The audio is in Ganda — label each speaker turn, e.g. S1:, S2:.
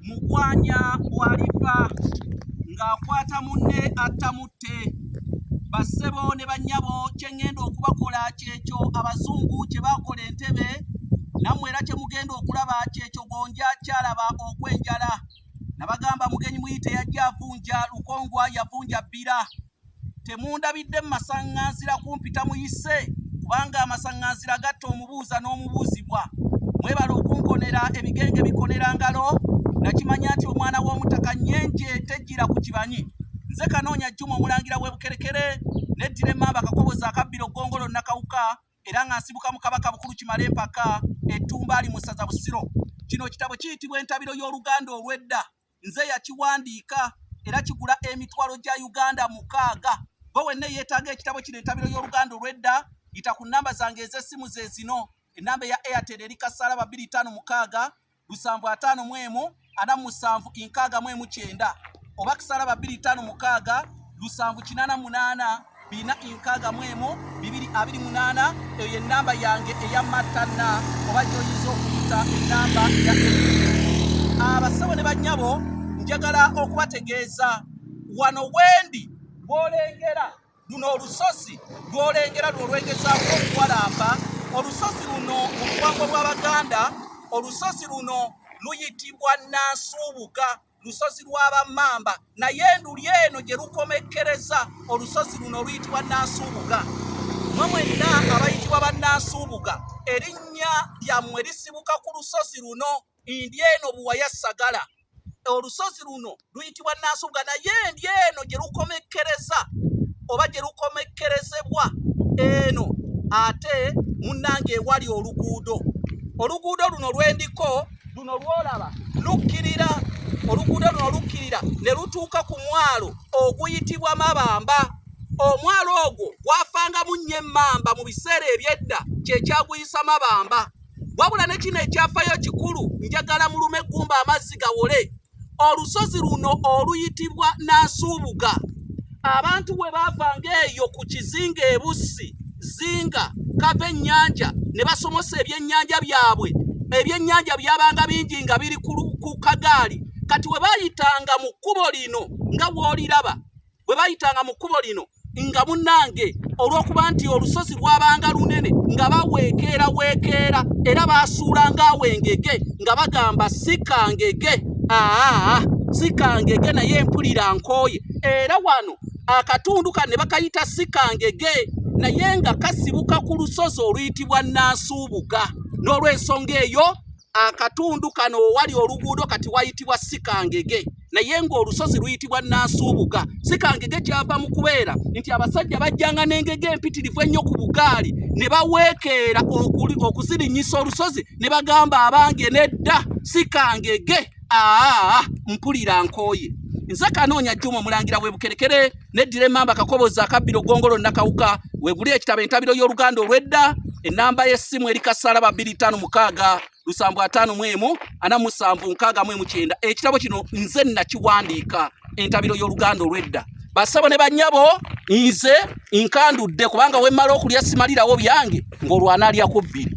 S1: Mugwanya walifa ng'akwata munne attamutte. Bassebo ne bannyabo kye ŋŋenda okubakola kyekyo abazungu kye baakola Entebbe, nammwe era kye mugenda okulaba kyekyo Gonja kyalaba okwenjala. Nabagamba mugenyi muyite yajja avunja, Lukongwa yavunja bbira. Temundabidde mu masaŋŋanzira kumpita muyise, kubanga amasaŋŋanzira gatta omubuuza n'omubuuzibwa. Mwebale okunkonera ebigenge bikonera ngalo, nakimanya nti omwana w'omutaka Nnyenje tejjira ku kibanyi. Nze Kanoonya Juma omulangira w'e Bukerekere, neddira emmamba akakobozi akabbiro Ggongolo Nakawuka, era nga nsibuka mu Kabaka Bukulu Kimala Empaka, Ettumba ali mu ssaza Busiro. Kino kitabo kiyitibwa Entabiro y'Oluganda Olw'edda. Nze yakiwandiika era kigula emitwalo gya Uganda 6. Gwe wenna yeetaaga ekitabo kino Entabiro y'Oluganda Olw'edda, yita ku nnamba zange ez'essimu ze zino. Ennamba ya Airtel eri Kasala 256 751 47 oba Kasala 256 788 461 228. Eyo ye nnamba yange eya Matana, oba gy'oyinza okuyita ennamba ya abasawo ne bannyabo. Njagala okubategeeza wano wendi bw'olengera luno olusozi lw'olengera lw'olwengezaako okuwalampa. Olusozi luno mu buwangwa bw'Abaganda, olusozi luno luyitibwa Nansuubuga, lusozi lw'Abamamba, naye nduli eno gye lukomekkereza olusozi luno luyitibwa Nansuubuga. Mmwe mwenna abayitibwa bannansuubuga, erinnya lyammwe lisibuka ku lusozi luno ndi eno Buwaya Sagala. Olusozi luno luyitibwa Nansuubuga, naye ndi eno gye lukomekkereza oba gye lukomekkerezebwa eno ate munnange ewali oluguudo. Oluguudo luno lwendiko luno lwolaba lukkirira, oluguudo luno lukkirira ne lutuuka ku mwalo oguyitibwa Mabamba. Omwalo ogwo gwafangamu nnyo emmamba mu biseera eby'edda, kyekyaguyisa Mabamba. Wabula ne kino ekyafayo kikulu, njagala mulume eggumba amazzi gawole. Olusozi luno oluyitibwa Nansuubuga, abantu bwe baavanga eyo ku kizinga e Bussi, Zinga, Kava ennyanja ne basomosa ebyennyanja byabwe. Ebyennyanja byabanga bingi nga biri ku kagaali. Kati we bayitanga mu kkubo lino nga w'oliraba, bwe bayitanga mu kkubo lino nga munnange olw'okuba nti olusozi lwabanga lunene nga baweekeera era baasuulanga awengege nga bagamba sikangege. Sikangege naye mpulira nkooye. Era wano akatundu kano ne bakayita sikangege naye nga kasibuka ku lusozi oluyitibwa Nansuubuga. N'olw'ensonga eyo akatundu kano wali oluguudo kati wayitibwa sikangege, naye ng'olusozi luyitibwa Nansuubuga. Sikangege kyava mu kubeera nti abasajja bajjanga n'engege empitirivu ennyo ku bugaali ne baweekeera okuzirinyisa olusozi ne bagamba abange nedda sikangege. Mpulira nkooye. Nze Kanoonya Juma omulangira w'e Bukerekere, neddira emmamba akakobozi akabbiro Ggongolo Nakawuka. Weegulire ekitabo Entabiro y'Oluganda Olw'edda. Ennamba y'essimu eri Kasala 256 751 47 Ekitabo kino nze nakiwandiika, Entabiro y'Oluganda Olw'edda. Bassebo ne bannyabo, nze nkandudde kubanga we mmala okulya simalirawo byange ng'olwana alya ku bbiri.